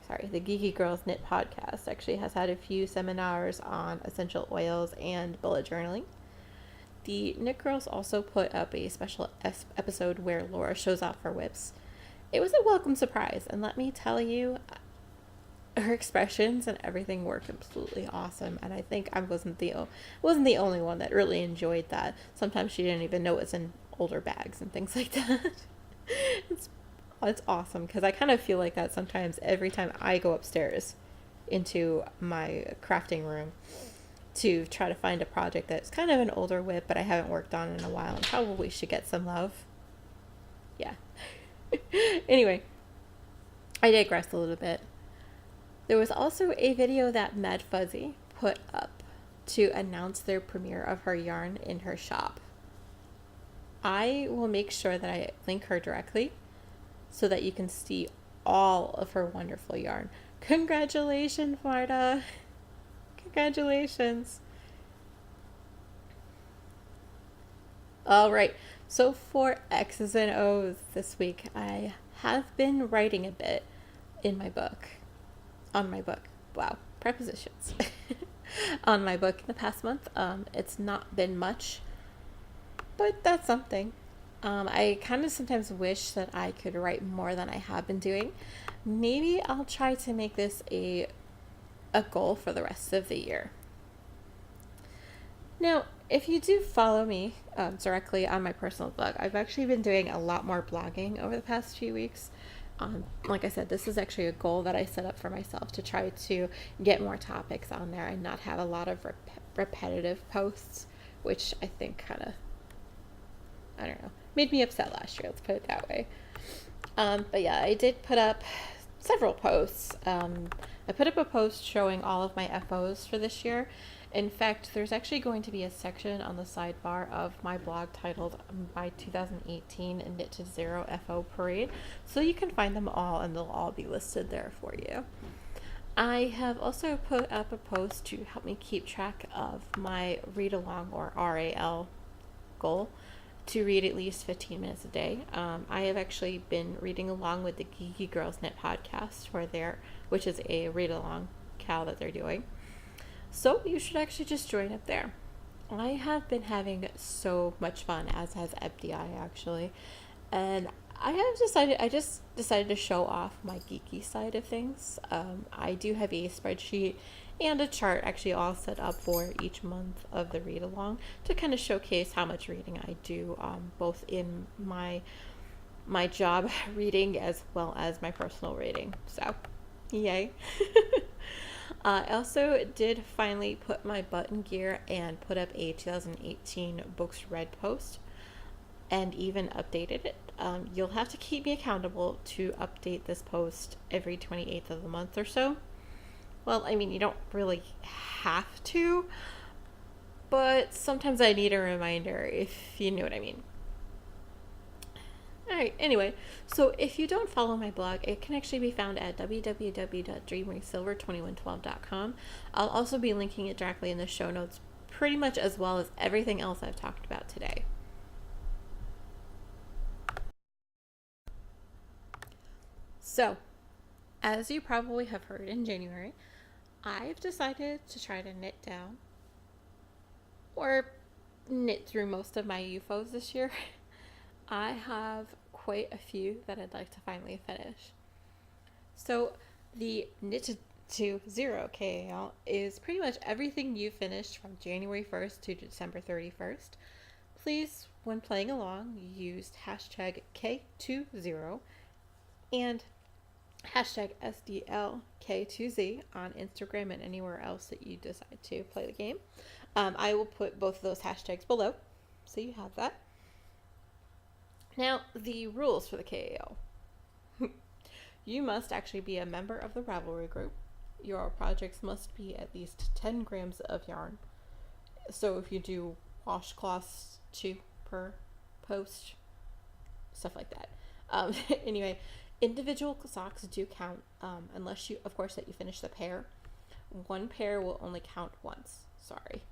Geeky Girls Knit podcast actually has had a few seminars on essential oils and bullet journaling. The Knit Girls also put up a special episode where Laura shows off her whips. It was a welcome surprise, and let me tell you, her expressions and everything were completely awesome, and I think I wasn't the only one that really enjoyed that. Sometimes she didn't even know it's in older bags and things like that. It's awesome, because I kind of feel like that sometimes every time I go upstairs into my crafting room to try to find a project that's kind of an older whip but I haven't worked on in a while and probably should get some love. Yeah. Anyway, I digress a little bit. There was also a video that Mad Fuzzy put up to announce their premiere of her yarn in her shop. I will make sure that I link her directly so that you can see all of her wonderful yarn. Congratulations, Marta! Congratulations! All right, so for X's and O's this week, I have been writing a bit in my book, on my book. Wow, prepositions. On my book in the past month. It's not been much, but that's something. I kind of sometimes wish that I could write more than I have been doing. Maybe I'll try to make this a goal for the rest of the year. Now, if you do follow me directly on my personal blog, I've actually been doing a lot more blogging over the past few weeks. Like I said, this is actually a goal that I set up for myself to try to get more topics on there and not have a lot of repetitive posts, which I think kind of, I don't know, made me upset last year, let's put it that way. But yeah, I did put up several posts. I put up a post showing all of my FOs for this year. In fact, there's actually going to be a section on the sidebar of my blog titled My 2018 Knit to Zero FO Parade, so you can find them all and they'll all be listed there for you. I have also put up a post to help me keep track of my read along or RAL goal to read at least 15 minutes a day. I have actually been reading along with the Geeky Girls Knit podcast which is a read along cal that they're doing. So you should actually just join up there. I have been having so much fun, as has FDI actually. And I just decided to show off my geeky side of things. I do have a spreadsheet and a chart actually all set up for each month of the read along to kind of showcase how much reading I do, both in my job reading as well as my personal reading. So, yay. I also did finally put my butt in gear and put up a 2018 books read post and even updated it. You'll have to keep me accountable to update this post every 28th of the month or so. Well, I mean, you don't really have to, but sometimes I need a reminder, if you know what I mean. Alright, anyway, so if you don't follow my blog, it can actually be found at www.dreamringsilver2112.com. I'll also be linking it directly in the show notes, pretty much as well as everything else I've talked about today. So, as you probably have heard in January, I've decided to try to knit down or knit through most of my UFOs this year. I have quite a few that I'd like to finally finish. So the Knit to Zero KAL is pretty much everything you finished from January 1st to December 31st. Please, when playing along, use hashtag K20 and hashtag SDLK2Z on Instagram and anywhere else that you decide to play the game. I will put both of those hashtags below, so you have that. Now, the rules for the KAL. You must actually be a member of the Ravelry group. Your projects must be at least 10 grams of yarn. So if you do washcloths, 2 per post, stuff like that. Anyway, individual socks do count, unless you, of course, that you finish the pair. One pair will only count once. Sorry.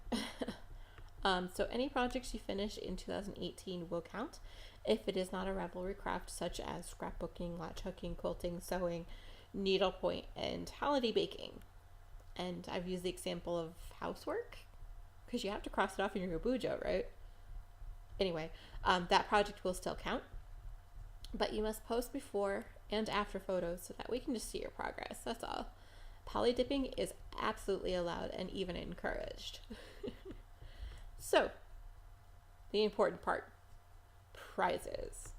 So any projects you finish in 2018 will count if it is not a Ravelry craft such as scrapbooking, latch hooking, quilting, sewing, needlepoint, and holiday baking. And I've used the example of housework because you have to cross it off in your bujo, right? Anyway, that project will still count, but you must post before and after photos so that we can just see your progress. That's all. Poly dipping is absolutely allowed and even encouraged. So, the important part, prizes.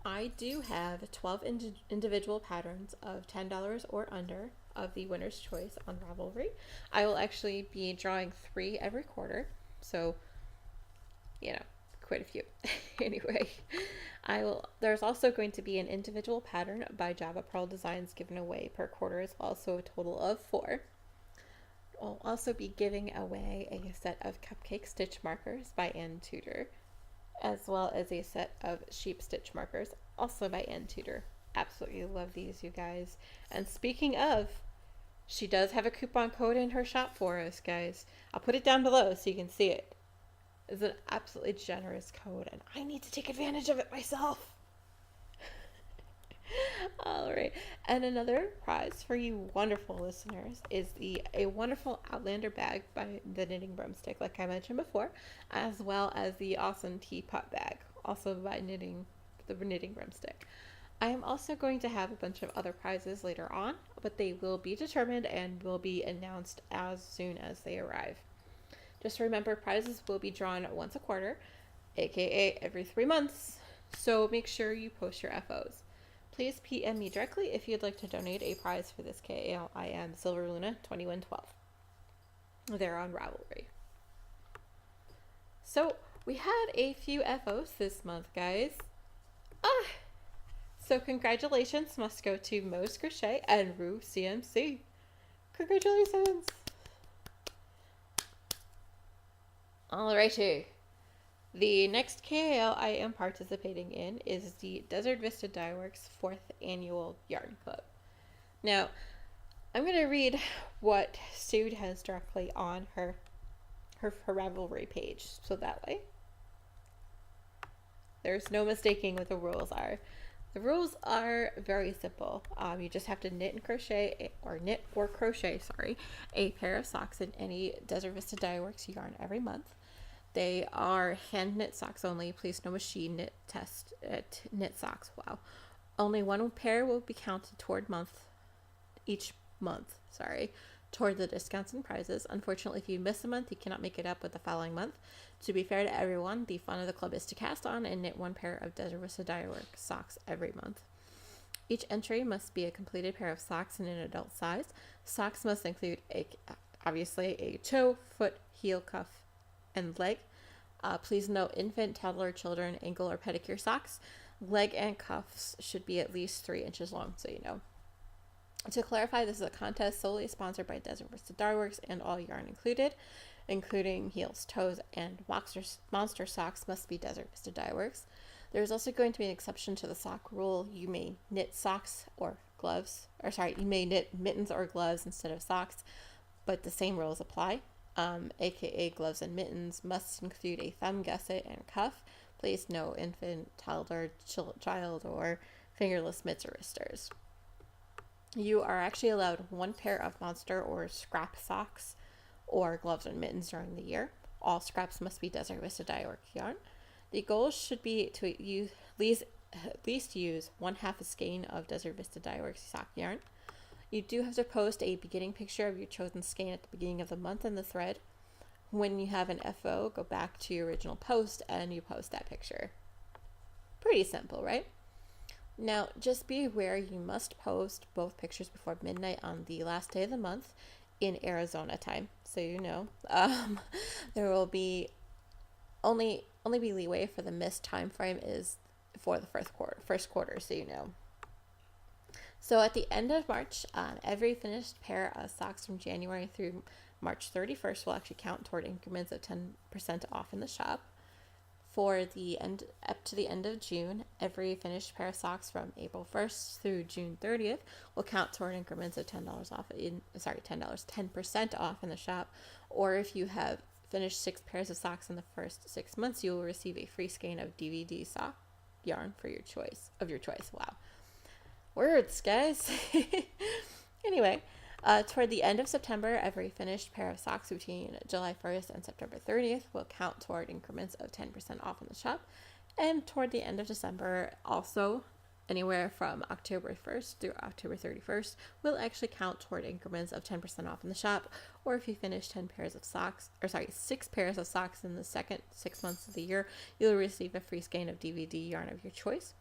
I do have 12 individual patterns of $10 or under of the winner's choice on Ravelry. I will actually be drawing 3 every quarter, so, quite a few. Anyway, there's also going to be an individual pattern by Java Pearl Designs given away per quarter as well, so a total of 4. We'll also be giving away a set of cupcake stitch markers by Ann Tudor, as well as a set of sheep stitch markers, also by Ann Tudor. Absolutely love these, you guys. And speaking of, she does have a coupon code in her shop for us, guys. I'll put it down below so you can see it. It's an absolutely generous code, and I need to take advantage of it myself. All right, and another prize for you wonderful listeners is a wonderful Outlander bag by the Knitting Broomstick, like I mentioned before, as well as the awesome teapot bag, also by the Knitting Broomstick. I am also going to have a bunch of other prizes later on, but they will be determined and will be announced as soon as they arrive. Just remember, prizes will be drawn once a quarter, aka every 3 months, so make sure you post your FOs. Please PM me directly if you'd like to donate a prize for this KAL. I am Silver Luna 2112. They're on Ravelry. So we had a few FOs this month, guys. So congratulations must go to Mo's Crochet and Rue CMC. Congratulations! Alrighty. The next KAL I am participating in is the Desert Vista Dye Works 4th Annual Yarn Club. Now, I'm going to read what Sue has directly on her Ravelry page, so that way there's no mistaking what the rules are. The rules are very simple. You just have to knit or crochet a pair of socks in any Desert Vista Dye Works yarn every month. They are hand knit socks only. Please no machine knit knit socks. Wow. Only one pair will be counted toward each month, toward the discounts and prizes. Unfortunately, if you miss a month, you cannot make it up with the following month. To be fair to everyone, the fun of the club is to cast on and knit one pair of Desert Vista Dye Works socks every month. Each entry must be a completed pair of socks in an adult size. Socks must include obviously a toe, foot, heel, cuff, and leg. Please note infant, toddler, children, ankle, or pedicure socks. Leg and cuffs should be at least 3 inches long, so you know. To clarify, this is a contest solely sponsored by Desert Vista Dye Works, and all yarn included, including heels, toes, and monster socks, must be Desert Vista Dye Works. There is also going to be an exception to the sock rule. You may knit socks or gloves, you may knit mittens or gloves instead of socks, but the same rules apply. AKA gloves and mittens must include a thumb gusset and cuff. Please no infant, toddler, child, or fingerless mitts or wristers. You are actually allowed 1 pair of monster or scrap socks or gloves and mittens during the year. All scraps must be Desert Vista Dye Works yarn. The goal should be to use at least use 1/2 a skein of Desert Vista Dye Works sock yarn. You do have to post a beginning picture of your chosen skein at the beginning of the month in the thread. When you have an FO, go back to your original post and you post that picture. Pretty simple, right? Now, just be aware you must post both pictures before midnight on the last day of the month in Arizona time, so you know. There will be only be leeway for the missed time frame is for the first quarter, so you know. So at the end of March, every finished pair of socks from January through March 31st will actually count toward increments of 10% off in the shop. For the end up to the end of June, every finished pair of socks from April 1st through June 30th will count toward increments of $10% off in the shop. Or if you have finished 6 pairs of socks in the first 6 months, you will receive a free skein of DVD sock yarn for your choice. Wow. Words, guys. Anyway, toward the end of September, every finished pair of socks between July 1st and September 30th will count toward increments of 10% off in the shop. And toward the end of December, also anywhere from October 1st through October 31st will actually count toward increments of 10% off in the shop. Or if you finish 6 pairs of socks in the second 6 months of the year, you'll receive a free skein of DVD yarn of your choice.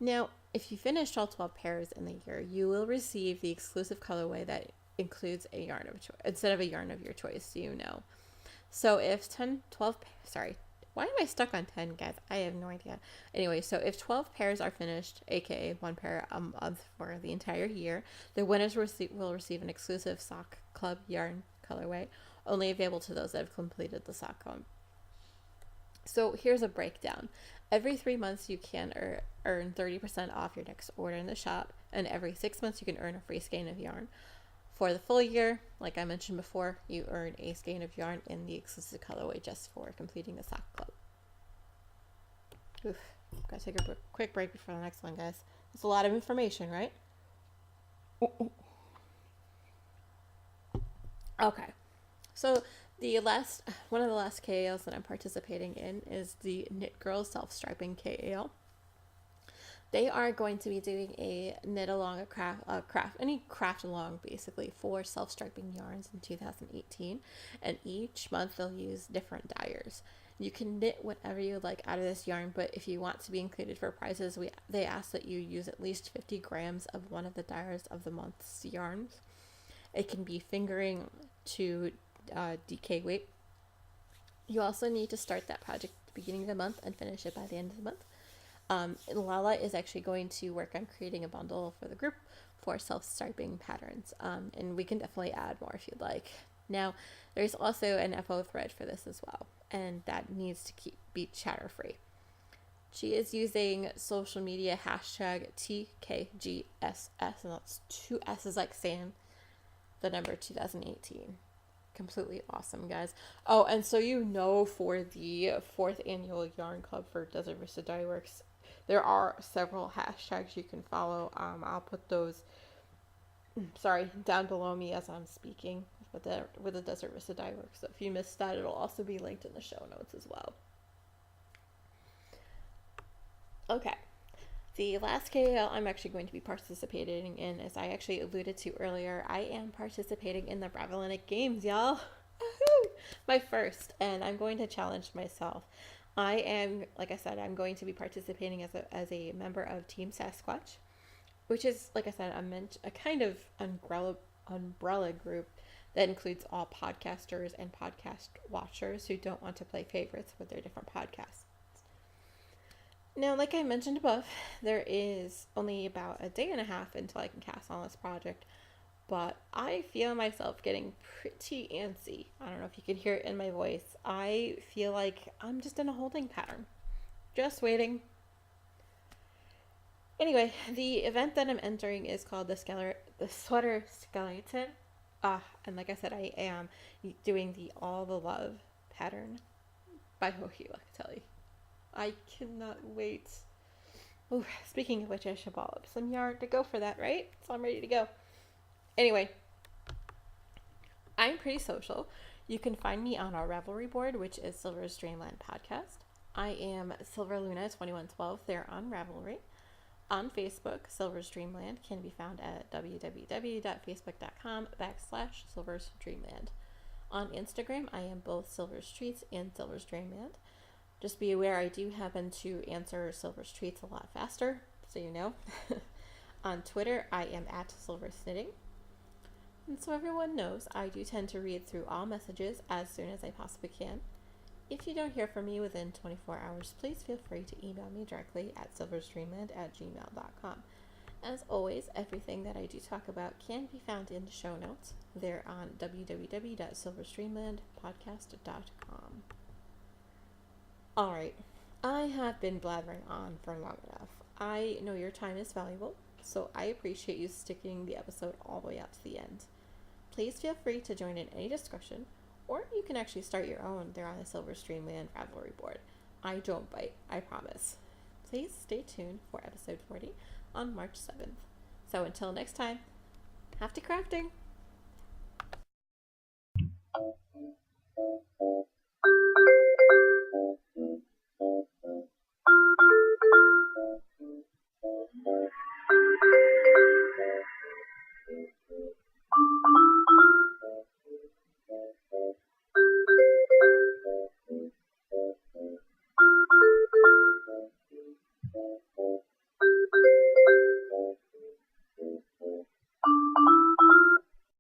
Now, if you finished all 12 pairs in the year, you will receive the exclusive colorway that includes a yarn of choice instead of a yarn of your choice, you know. So if why am I stuck on 10, guys? I have no idea. Anyway, so if 12 pairs are finished, aka 1 pair a month for the entire year, the winners will receive an exclusive sock club yarn colorway, only available to those that have completed the sock cone. So here's a breakdown. Every 3 months you can earn 30% off your next order in the shop, and every 6 months you can earn a free skein of yarn. For the full year, like I mentioned before, you earn a skein of yarn in the exclusive colorway just for completing the sock club. Oof, gotta take a quick break before the next one, guys. It's a lot of information, right? Okay, so one of the last KALs that I'm participating in is the Knit Girls Self-Striping KAL. They are going to be doing a knit along any craft along basically for self-striping yarns in 2018, and each month they'll use different dyers. You can knit whatever you like out of this yarn, but if you want to be included for prizes, they ask that you use at least 50 grams of one of the dyers of the month's yarns. It can be fingering to DK weight. You also need to start that project at the beginning of the month and finish it by the end of the month. Lala is actually going to work on creating a bundle for the group for self-striping patterns, and we can definitely add more if you'd like. Now, there's also an FO thread for this as well, and that needs to be chatter free. She is using social media hashtag TKGSS, and that's 2 S's like saying the number 2018. Completely awesome, guys. Oh, and so for the 4th annual yarn club for Desert Vista Dye Works, there are several hashtags you can follow. I'll put those down below me as I'm speaking with the Desert Vista Dye Works. So if you missed that, it'll also be linked in the show notes as well. Okay. The last KAL I'm actually going to be participating in, as I actually alluded to earlier, I am participating in the Bravelinec Games, y'all. My first, and I'm going to challenge myself. I am, like I said, I'm going to be participating as a member of Team Sasquatch, which is, like I said, a kind of umbrella group that includes all podcasters and podcast watchers who don't want to play favorites with their different podcasts. Now, like I mentioned above, there is only about a day and a half until I can cast on this project, but I feel myself getting pretty antsy. I don't know if you can hear it in my voice. I feel like I'm just in a holding pattern, just waiting. Anyway, the event that I'm entering is called the Sweater Skeleton. And like I said, I am doing the All the Love pattern by Hohi Lakateli. I cannot wait. Ooh, speaking of which, I should ball up some yarn to go for that, right? So I'm ready to go. Anyway, I'm pretty social. You can find me on our Ravelry board, which is Silver's Dreamland Podcast. I am Silver Luna 2112 there on Ravelry. On Facebook, Silver's Dreamland can be found at www.facebook.com/Silver's Dreamland. On Instagram, I am both Silver's Treats and Silver's Dreamland. Just be aware I do happen to answer Silver's Treats a lot faster, so you know. On Twitter, I am at Silver's Knitting. And so everyone knows, I do tend to read through all messages as soon as I possibly can. If you don't hear from me within 24 hours, please feel free to email me directly at silversdreamland@gmail.com. As always, everything that I do talk about can be found in the show notes. They're on www.silversdreamlandpodcast.com. Alright, I have been blathering on for long enough. I know your time is valuable, so I appreciate you sticking the episode all the way out to the end. Please feel free to join in any discussion, or you can actually start your own there on the Silver's Dreamland Ravelry board. I don't bite, I promise. Please stay tuned for episode 40 on March 7th. So until next time, happy crafting!